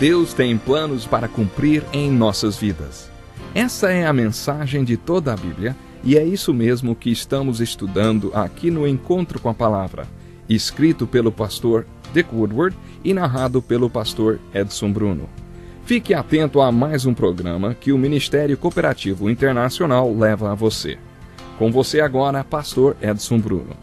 Deus tem planos para cumprir em nossas vidas. Essa é a mensagem de toda a Bíblia e é isso mesmo que estamos estudando aqui no Encontro com a Palavra, escrito pelo pastor Dick Woodward e narrado pelo pastor Edson Bruno. Fique atento a mais um programa que o Ministério Cooperativo Internacional leva a você. Com você agora, pastor Edson Bruno.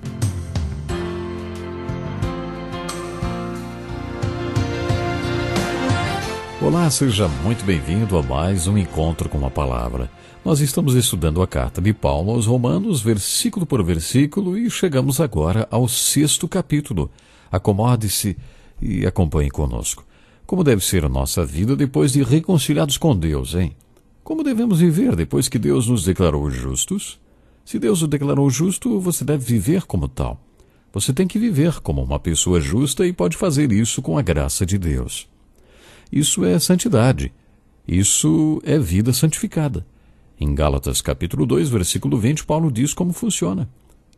Olá, seja muito bem-vindo a mais um Encontro com a Palavra. Nós estamos estudando a carta de Paulo aos Romanos, versículo por versículo, e chegamos agora ao 6º capítulo. Acomode-se e acompanhe conosco. Como deve ser a nossa vida depois de reconciliados com Deus, hein? Como devemos viver depois que Deus nos declarou justos? Se Deus o declarou justo, você deve viver como tal. Você tem que viver como uma pessoa justa e pode fazer isso com a graça de Deus. Isso é santidade. Isso é vida santificada. Em Gálatas capítulo 2, versículo 20, Paulo diz como funciona.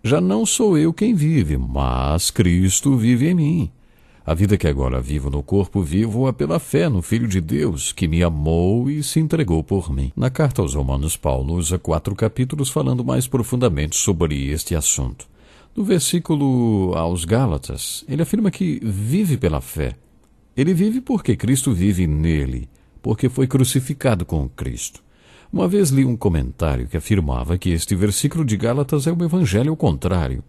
Já não sou eu quem vive, mas Cristo vive em mim. A vida que agora vivo no corpo, vivo-a pela fé no Filho de Deus, que me amou e se entregou por mim. Na carta aos Romanos, Paulo usa 4 capítulos falando mais profundamente sobre este assunto. No versículo aos Gálatas, ele afirma que vive pela fé. Ele vive porque Cristo vive nele, porque foi crucificado com Cristo. Uma vez li um comentário que afirmava que este versículo de Gálatas é o evangelho ao contrário.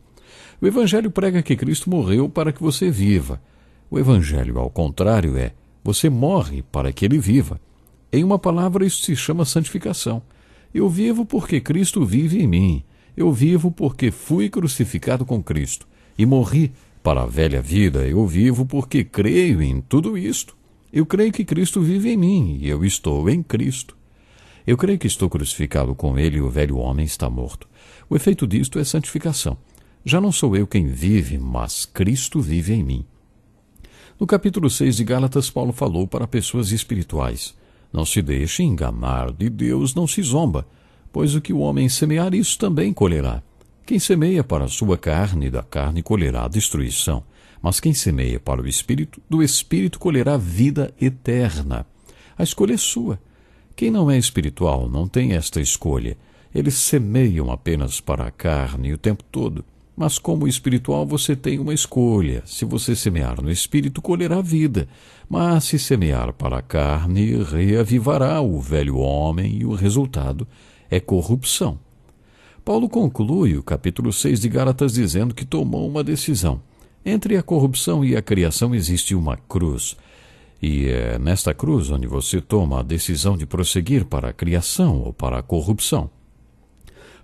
O evangelho prega que Cristo morreu para que você viva. O evangelho ao contrário é: você morre para que ele viva. Em uma palavra, isso se chama santificação. Eu vivo porque Cristo vive em mim. Eu vivo porque fui crucificado com Cristo e morri para a velha vida. Eu vivo porque creio em tudo isto. Eu creio que Cristo vive em mim e eu estou em Cristo. Eu creio que estou crucificado com ele e o velho homem está morto. O efeito disto é santificação. Já não sou eu quem vive, mas Cristo vive em mim. No capítulo 6 de Gálatas, Paulo falou para pessoas espirituais: não se deixe enganar, de Deus não se zomba, pois o que o homem semear, isso também colherá. Quem semeia para a sua carne, da carne colherá destruição. Mas quem semeia para o Espírito, do Espírito colherá vida eterna. A escolha é sua. Quem não é espiritual não tem esta escolha. Eles semeiam apenas para a carne o tempo todo. Mas como espiritual você tem uma escolha. Se você semear no Espírito, colherá vida. Mas se semear para a carne, reavivará o velho homem e o resultado é corrupção. Paulo conclui o capítulo 6 de Gálatas dizendo que tomou uma decisão. Entre a corrupção e a criação existe uma cruz. E é nesta cruz onde você toma a decisão de prosseguir para a criação ou para a corrupção.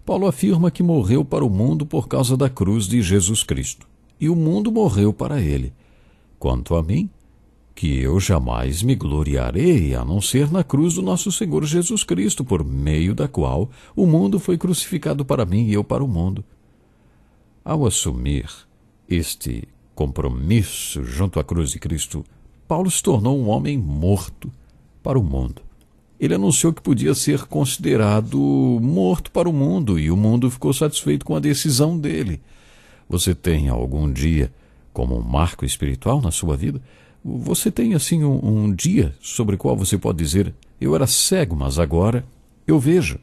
Paulo afirma que morreu para o mundo por causa da cruz de Jesus Cristo. E o mundo morreu para ele. Quanto a mim, que eu jamais me gloriarei a não ser na cruz do nosso Senhor Jesus Cristo, por meio da qual o mundo foi crucificado para mim e eu para o mundo. Ao assumir este compromisso junto à cruz de Cristo, Paulo se tornou um homem morto para o mundo. Ele anunciou que podia ser considerado morto para o mundo e o mundo ficou satisfeito com a decisão dele. Você tem algum dia como um marco espiritual na sua vida? Você tem assim um dia sobre o qual você pode dizer: eu era cego, mas agora eu vejo.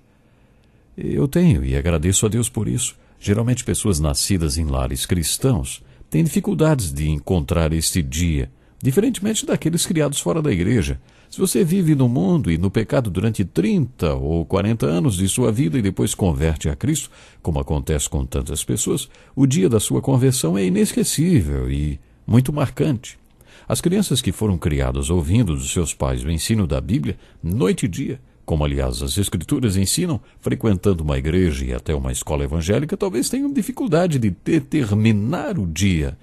Eu tenho e agradeço a Deus por isso. Geralmente pessoas nascidas em lares cristãos têm dificuldades de encontrar este dia, diferentemente daqueles criados fora da igreja. Se você vive no mundo e no pecado durante 30 ou 40 anos de sua vida e depois converte a Cristo, como acontece com tantas pessoas, o dia da sua conversão é inesquecível e muito marcante. As crianças que foram criadas ouvindo dos seus pais o ensino da Bíblia, noite e dia, como aliás as Escrituras ensinam, frequentando uma igreja e até uma escola evangélica, talvez tenham dificuldade de determinar o dia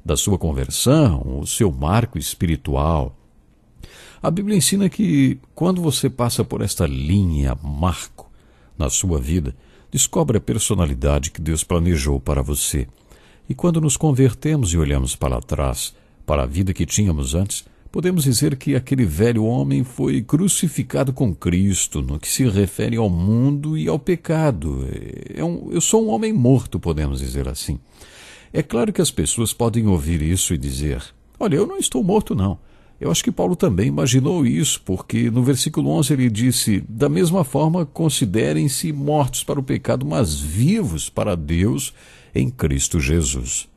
da sua conversão, o seu marco espiritual. A Bíblia ensina que quando você passa por esta linha marco na sua vida, descobre a personalidade que Deus planejou para você. E quando nos convertemos e olhamos para trás, para a vida que tínhamos antes, podemos dizer que aquele velho homem foi crucificado com Cristo no que se refere ao mundo e ao pecado. Eu sou um homem morto, podemos dizer assim. É claro que as pessoas podem ouvir isso e dizer: olha, eu não estou morto não. Eu acho que Paulo também imaginou isso, porque no versículo 11 ele disse: da mesma forma, considerem-se mortos para o pecado, mas vivos para Deus em Cristo Jesus.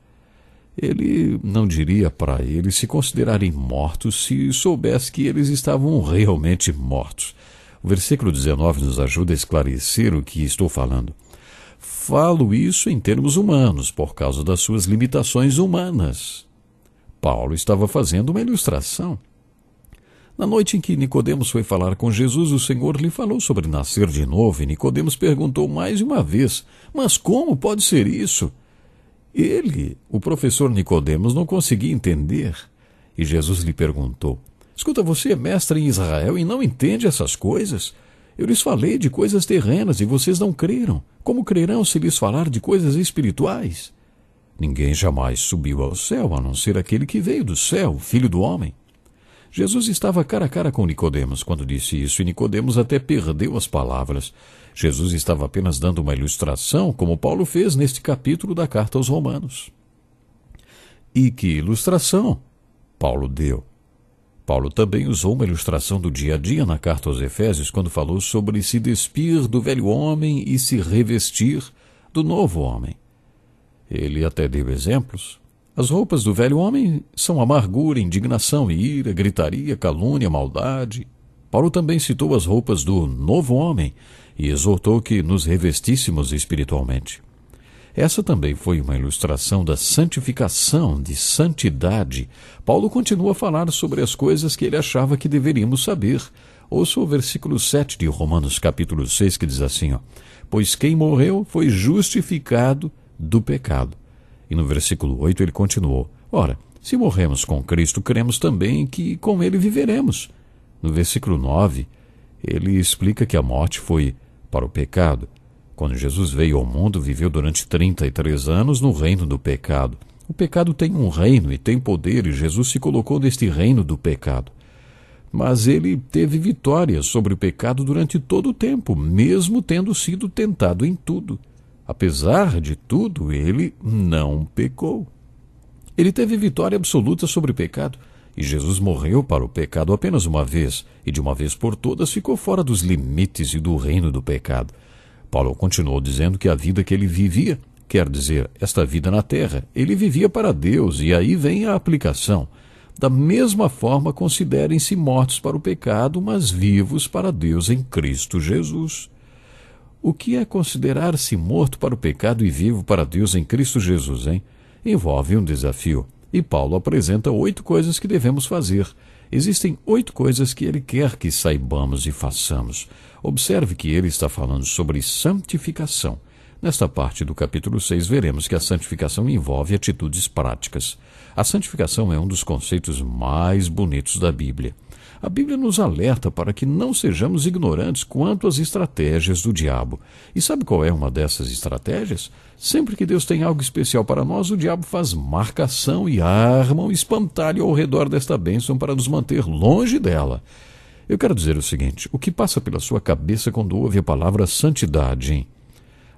Ele não diria para eles se considerarem mortos se soubesse que eles estavam realmente mortos. O versículo 19 nos ajuda a esclarecer o que estou falando. Falo isso em termos humanos, por causa das suas limitações humanas. Paulo estava fazendo uma ilustração. Na noite em que Nicodemos foi falar com Jesus, o Senhor lhe falou sobre nascer de novo, e Nicodemos perguntou mais uma vez: mas como pode ser isso? Ele, o professor Nicodemos, não conseguia entender. E Jesus lhe perguntou: escuta, você é mestre em Israel e não entende essas coisas? Eu lhes falei de coisas terrenas e vocês não creram. Como crerão se lhes falar de coisas espirituais? Ninguém jamais subiu ao céu, a não ser aquele que veio do céu, o Filho do Homem. Jesus estava cara a cara com Nicodemos quando disse isso, e Nicodemos até perdeu as palavras. Jesus estava apenas dando uma ilustração, como Paulo fez neste capítulo da carta aos Romanos. E que ilustração Paulo deu? Paulo também usou uma ilustração do dia a dia na carta aos Efésios, quando falou sobre se despir do velho homem e se revestir do novo homem. Ele até deu exemplos. As roupas do velho homem são amargura, indignação, ira, gritaria, calúnia, maldade. Paulo também citou as roupas do novo homem e exortou que nos revestíssemos espiritualmente. Essa também foi uma ilustração da santificação, de santidade. Paulo continua a falar sobre as coisas que ele achava que deveríamos saber. Ouça o versículo 7 de Romanos capítulo 6, que diz assim: pois quem morreu foi justificado do pecado. E no versículo 8 ele continuou: ora, se morremos com Cristo, cremos também que com ele viveremos. No versículo 9, ele explica que a morte foi para o pecado. Quando Jesus veio ao mundo, viveu durante 33 anos no reino do pecado. O pecado tem um reino e tem poder, e Jesus se colocou neste reino do pecado. Mas ele teve vitória sobre o pecado durante todo o tempo, mesmo tendo sido tentado em tudo. Apesar de tudo, ele não pecou. Ele teve vitória absoluta sobre o pecado, e Jesus morreu para o pecado apenas uma vez, e de uma vez por todas ficou fora dos limites e do reino do pecado. Paulo continuou dizendo que a vida que ele vivia, quer dizer, esta vida na terra, ele vivia para Deus, e aí vem a aplicação. Da mesma forma, considerem-se mortos para o pecado, mas vivos para Deus em Cristo Jesus. O que é considerar-se morto para o pecado e vivo para Deus em Cristo Jesus, hein? Envolve um desafio. E Paulo apresenta 8 coisas que devemos fazer. Existem 8 coisas que ele quer que saibamos e façamos. Observe que ele está falando sobre santificação. Nesta parte do capítulo 6, veremos que a santificação envolve atitudes práticas. A santificação é um dos conceitos mais bonitos da Bíblia. A Bíblia nos alerta para que não sejamos ignorantes quanto às estratégias do diabo. E sabe qual é uma dessas estratégias? Sempre que Deus tem algo especial para nós, o diabo faz marcação e arma um espantalho ao redor desta bênção para nos manter longe dela. Eu quero dizer o seguinte: o que passa pela sua cabeça quando ouve a palavra santidade, hein?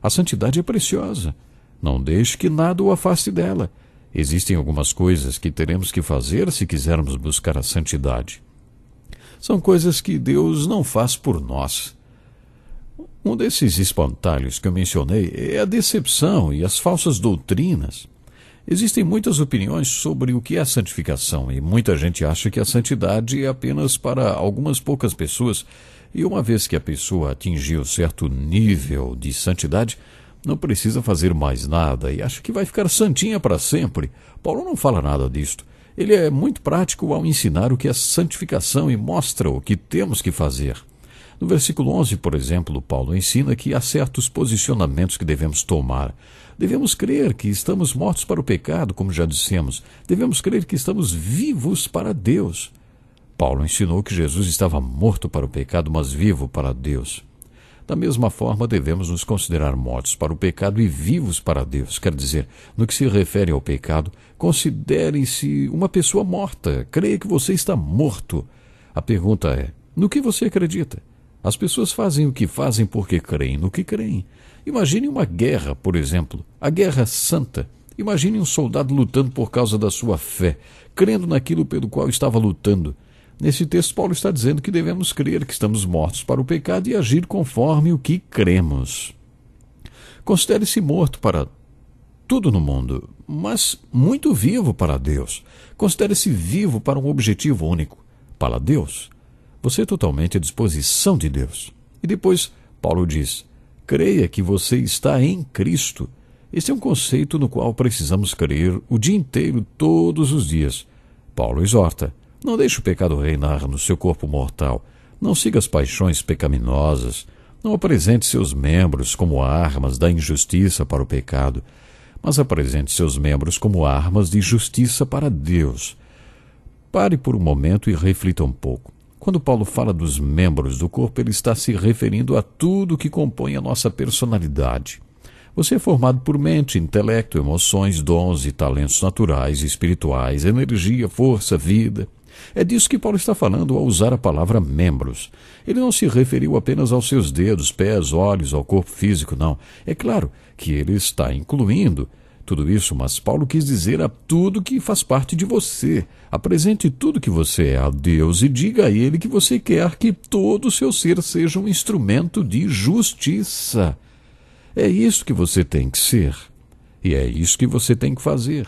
A santidade é preciosa. Não deixe que nada o afaste dela. Existem algumas coisas que teremos que fazer se quisermos buscar a santidade. São coisas que Deus não faz por nós. Um desses espantalhos que eu mencionei é a decepção e as falsas doutrinas. Existem muitas opiniões sobre o que é a santificação, e muita gente acha que a santidade é apenas para algumas poucas pessoas, e uma vez que a pessoa atingiu certo nível de santidade, não precisa fazer mais nada e acha que vai ficar santinha para sempre. Paulo não fala nada disto. Ele é muito prático ao ensinar o que é santificação e mostra o que temos que fazer. No versículo 11, por exemplo, Paulo ensina que há certos posicionamentos que devemos tomar. Devemos crer que estamos mortos para o pecado, como já dissemos. Devemos crer que estamos vivos para Deus. Paulo ensinou que Jesus estava morto para o pecado, mas vivo para Deus. Da mesma forma, devemos nos considerar mortos para o pecado e vivos para Deus. Quer dizer, no que se refere ao pecado, considere-se uma pessoa morta. Creia que você está morto. A pergunta é: no que você acredita? As pessoas fazem o que fazem porque creem no que creem. Imagine uma guerra, por exemplo, a Guerra Santa. Imagine um soldado lutando por causa da sua fé, crendo naquilo pelo qual estava lutando. Nesse texto, Paulo está dizendo que devemos crer que estamos mortos para o pecado e agir conforme o que cremos. Considere-se morto para tudo no mundo, mas muito vivo para Deus. Considere-se vivo para um objetivo único, para Deus. Você é totalmente à disposição de Deus. E depois, Paulo diz, creia que você está em Cristo. Este é um conceito no qual precisamos crer o dia inteiro, todos os dias. Paulo exorta, não deixe o pecado reinar no seu corpo mortal. Não siga as paixões pecaminosas. Não apresente seus membros como armas da injustiça para o pecado, mas apresente seus membros como armas de justiça para Deus. Pare por um momento e reflita um pouco. Quando Paulo fala dos membros do corpo, ele está se referindo a tudo que compõe a nossa personalidade. Você é formado por mente, intelecto, emoções, dons e talentos naturais e espirituais, energia, força, vida. É disso que Paulo está falando ao usar a palavra membros. Ele não se referiu apenas aos seus dedos, pés, olhos, ao corpo físico, não. É claro que ele está incluindo tudo isso, mas Paulo quis dizer a tudo que faz parte de você. Apresente tudo que você é a Deus e diga a Ele que você quer que todo o seu ser seja um instrumento de justiça. É isso que você tem que ser. E é isso que você tem que fazer.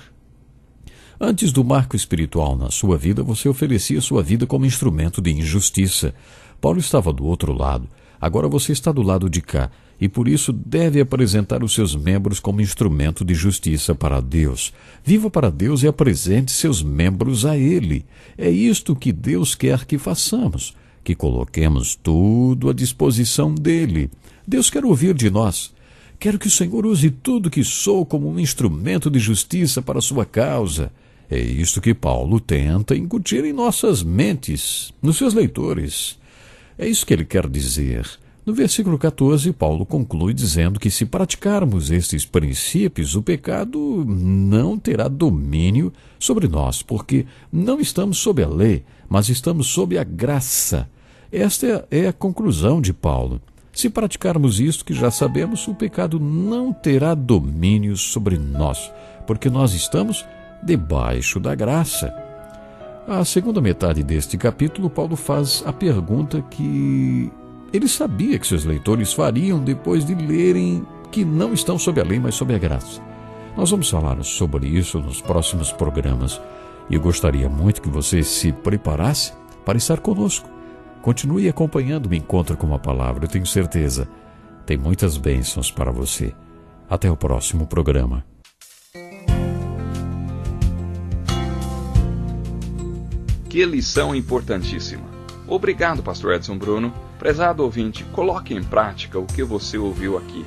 Antes do marco espiritual na sua vida, você oferecia sua vida como instrumento de injustiça. Paulo estava do outro lado. Agora você está do lado de cá. E por isso deve apresentar os seus membros como instrumento de justiça para Deus. Viva para Deus e apresente seus membros a Ele. É isto que Deus quer que façamos. Que coloquemos tudo à disposição dEle. Deus quer ouvir de nós. Quero que o Senhor use tudo que sou como um instrumento de justiça para a sua causa. É isto que Paulo tenta incutir em nossas mentes, nos seus leitores. É isso que ele quer dizer. No versículo 14, Paulo conclui dizendo que se praticarmos estes princípios, o pecado não terá domínio sobre nós, porque não estamos sob a lei, mas estamos sob a graça. Esta é a conclusão de Paulo. Se praticarmos isto que já sabemos, o pecado não terá domínio sobre nós, porque nós estamos debaixo da graça. A segunda metade deste capítulo, Paulo faz a pergunta que ele sabia que seus leitores fariam depois de lerem que não estão sob a lei, mas sob a graça. Nós vamos falar sobre isso nos próximos programas e eu gostaria muito que você se preparasse para estar conosco. Continue acompanhando o Encontro com a Palavra, eu tenho certeza. Tem muitas bênçãos para você. Até o próximo programa. Que lição importantíssima. Obrigado, Pastor Edson Bruno. Prezado ouvinte, coloque em prática o que você ouviu aqui.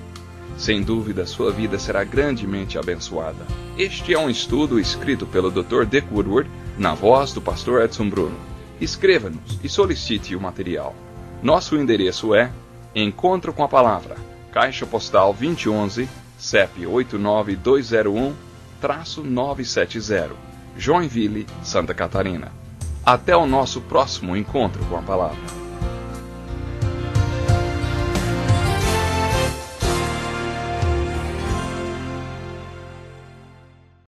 Sem dúvida, sua vida será grandemente abençoada. Este é um estudo escrito pelo Dr. Dick Woodward, na voz do Pastor Edson Bruno. Escreva-nos e solicite o material. Nosso endereço é Encontro com a Palavra, Caixa Postal 2011, CEP 89201-970, Joinville, Santa Catarina. Até o nosso próximo Encontro com a Palavra.